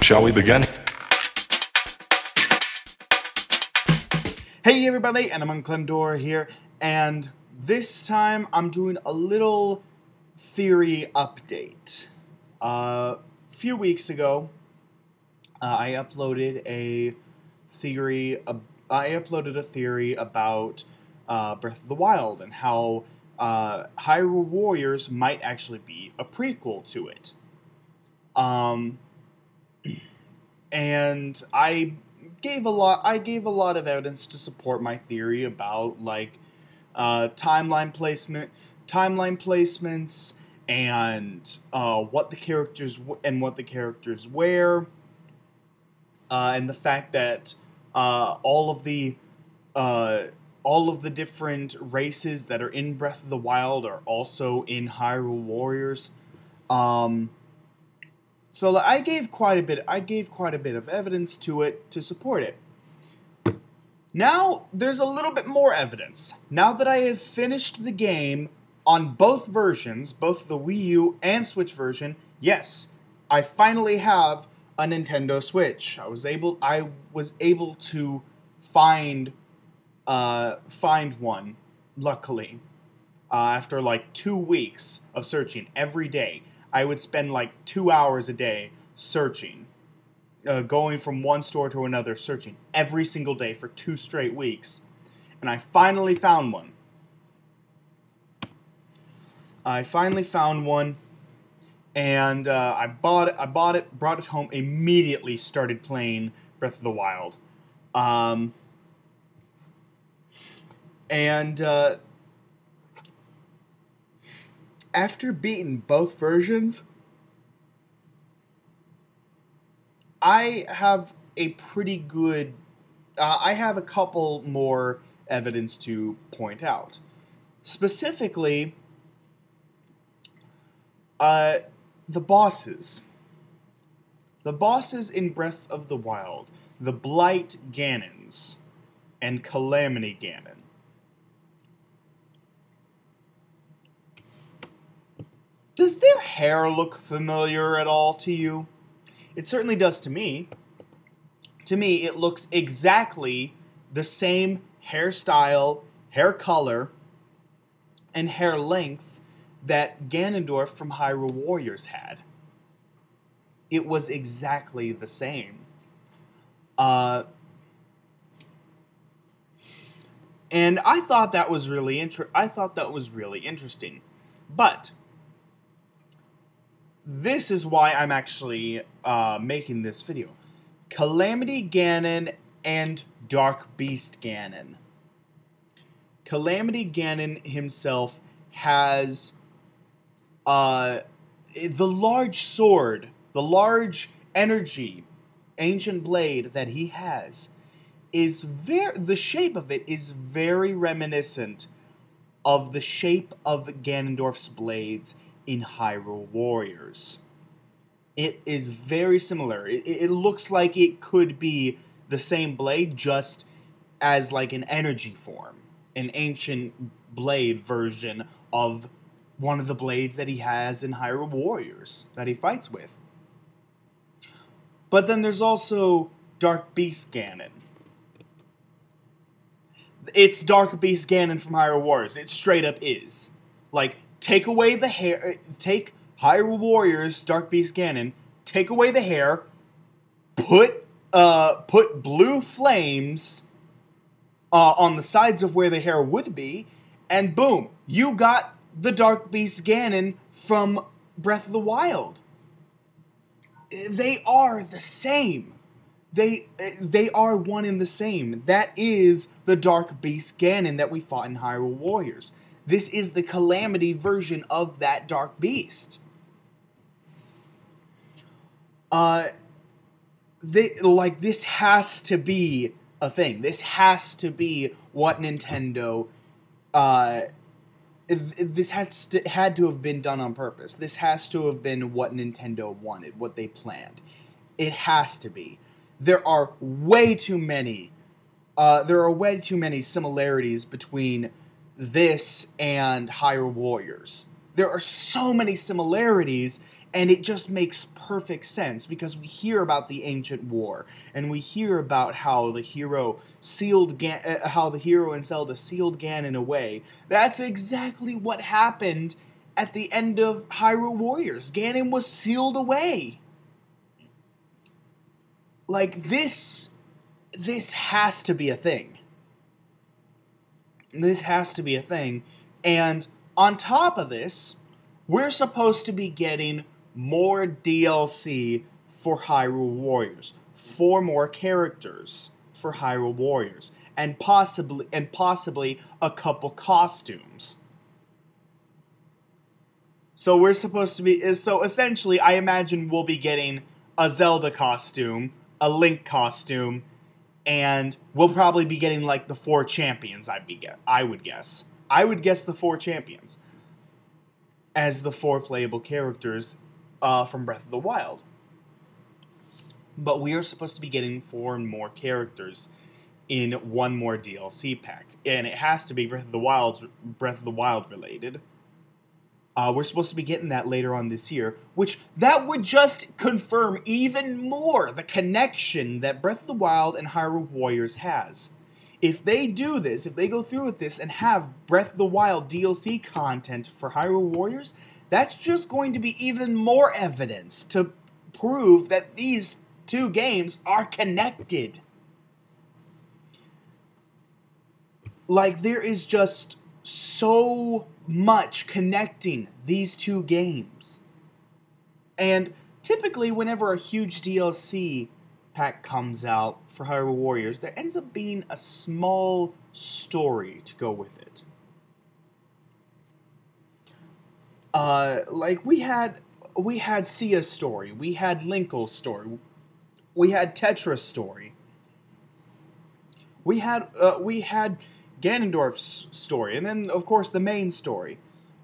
Shall we begin? Hey everybody, and I'm Clemdor here, and this time I'm doing a little theory update. A few weeks ago, I uploaded a theory. I uploaded a theory about Breath of the Wild and how Hyrule Warriors might actually be a prequel to it. And I gave a lot of evidence to support my theory about timeline placements, and what the characters wear, and the fact that all of the different races that are in Breath of the Wild are also in Hyrule Warriors. So I gave quite a bit of evidence to it to support it. Now there's a little bit more evidence. Now that I have finished the game on both versions, both the Wii U and Switch version, yes, I finally have a Nintendo Switch. I was able to find one, luckily. After like 2 weeks of searching every day. I would spend like 2 hours a day searching, going from one store to another, searching every single day for 2 straight weeks. And I finally found one. And I bought it, brought it home, immediately started playing Breath of the Wild. After beating both versions, I have a pretty good... I have a couple more evidence to point out. Specifically, the bosses. The bosses in Breath of the Wild. The Blight Ganons and Calamity Ganon. Does their hair look familiar at all to you? It certainly does to me. To me, it looks exactly the same hairstyle, hair color, and hair length that Ganondorf from Hyrule Warriors had. It was exactly the same. And I thought that was really interesting. But this is why I'm actually making this video. Calamity Ganon and Dark Beast Ganon. Calamity Ganon himself has the large sword, the large energy, ancient blade that he has the shape of it is very reminiscent of the shape of Ganondorf's blades in Hyrule Warriors. It is very similar. It looks like it could be the same blade, just as like an energy form. An ancient blade version of one of the blades that he has in Hyrule Warriors that he fights with. But then there's also Dark Beast Ganon. It's Dark Beast Ganon from Hyrule Warriors. It straight up is. Like, take away the hair, take Hyrule Warriors, Dark Beast Ganon, take away the hair, put blue flames on the sides of where the hair would be, and boom, you got the Dark Beast Ganon from Breath of the Wild. They are the same. They are one and the same. That is the Dark Beast Ganon that we fought in Hyrule Warriors. This is the Calamity version of that Dark Beast. This has to be a thing. This has to be what Nintendo, this had to have been done on purpose. This has to have been what Nintendo wanted, what they planned. It has to be. There are way too many similarities between this and Hyrule Warriors. There are so many similarities, And it just makes perfect sense because we hear about the ancient war, and we hear about how the hero how the hero and Zelda sealed Ganon away. That's exactly what happened at the end of Hyrule Warriors. Ganon was sealed away. Like, this has to be a thing. This has to be a thing. And on top of this, we're supposed to be getting more DLC for Hyrule Warriors. 4 more characters for Hyrule Warriors. And possibly a couple costumes. So we're supposed to be... So essentially, I imagine we'll be getting a Zelda costume, a Link costume, and we'll probably be getting, like, the 4 champions, I would guess. I would guess the 4 champions as the 4 playable characters from Breath of the Wild. But we are supposed to be getting 4 more characters in 1 more DLC pack. And it has to be Breath of the Wild related. We're supposed to be getting that later on this year, which that would just confirm even more the connection that Breath of the Wild and Hyrule Warriors has. If they do this, if they go through with this and have Breath of the Wild DLC content for Hyrule Warriors, that's just going to be even more evidence to prove that these 2 games are connected. Like, there is just so much connecting these 2 games. And typically, whenever a huge DLC pack comes out for Hyrule Warriors, there ends up being a small story to go with it. Like, we had Sia's story, we had Linkle's story, we had Tetra's story, we had Ganondorf's story, and then, of course, the main story.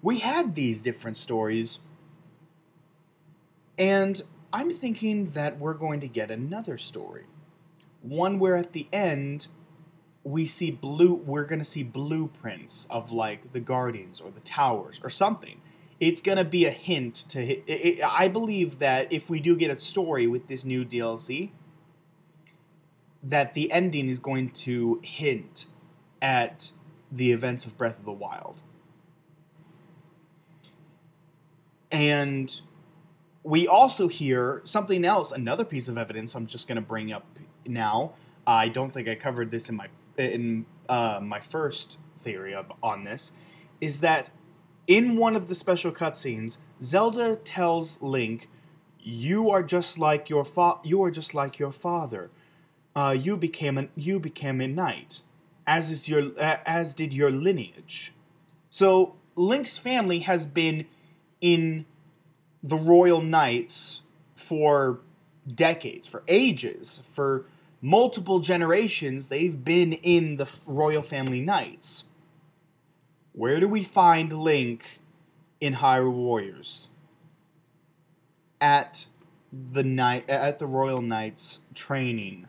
We had these different stories, and I'm thinking that we're going to get another story. One where at the end, we're going to see blueprints of, like, the Guardians or the Towers or something. It's going to be a hint to... I believe that if we do get a story with this new DLC, that the ending is going to hint at the events of Breath of the Wild. And we also hear something else, another piece of evidence I'm just going to bring up now. I don't think I covered this in my first theory on this, is that in one of the special cutscenes, Zelda tells Link, "You are just like your father. You became a knight, as did your lineage." So Link's family has been in the Royal Knights for decades, for ages, for multiple generations. They've been in the Royal Family Knights. Where do we find Link in Hyrule Warriors? At the Royal Knights training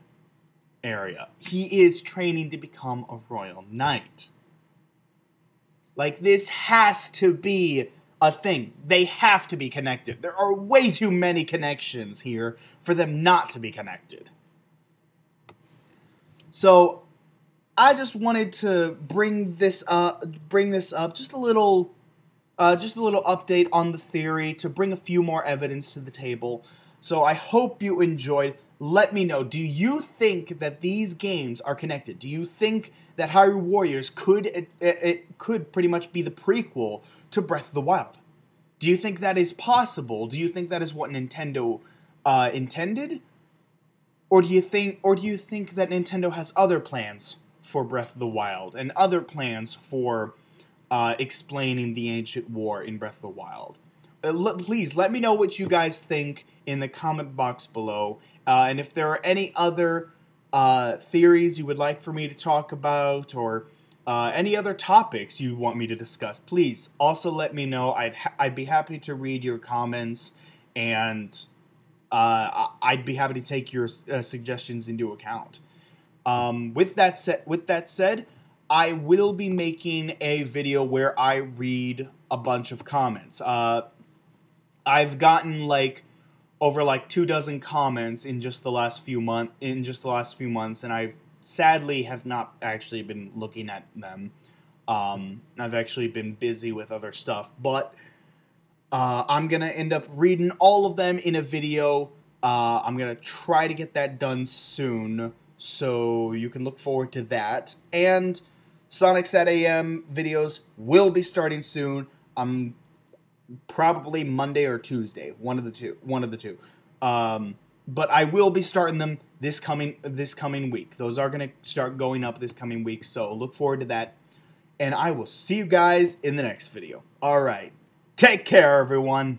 area. He is training to become a Royal Knight. Like, this has to be a thing. They have to be connected. There are way too many connections here for them not to be connected. So I just wanted to bring this up, just a little update on the theory, to bring a few more evidence to the table. So I hope you enjoyed. Let me know, do you think that these games are connected? Do you think that Hyrule Warriors could pretty much be the prequel to Breath of the Wild? Do you think that is possible? Do you think that is what Nintendo intended? Or do you think that Nintendo has other plans for Breath of the Wild and other plans for explaining the ancient war in Breath of the Wild? Please let me know what you guys think in the comment box below. And if there are any other theories you would like for me to talk about, or any other topics you want me to discuss, please also let me know. I'd be happy to read your comments, and I'd be happy to take your suggestions into account. With that said, I will be making a video where I read a bunch of comments. I've gotten like over like 24 comments in just the last few months, and I sadly have not actually been looking at them. I've actually been busy with other stuff, but I'm gonna end up reading all of them in a video. I'm gonna try to get that done soon, so you can look forward to that. And Sonic Sat AM videos will be starting soon. Probably Monday or Tuesday, one of the two. But I will be starting them this coming week. Those are gonna start going up this coming week, so look forward to that. And I will see you guys in the next video. All right, take care, everyone.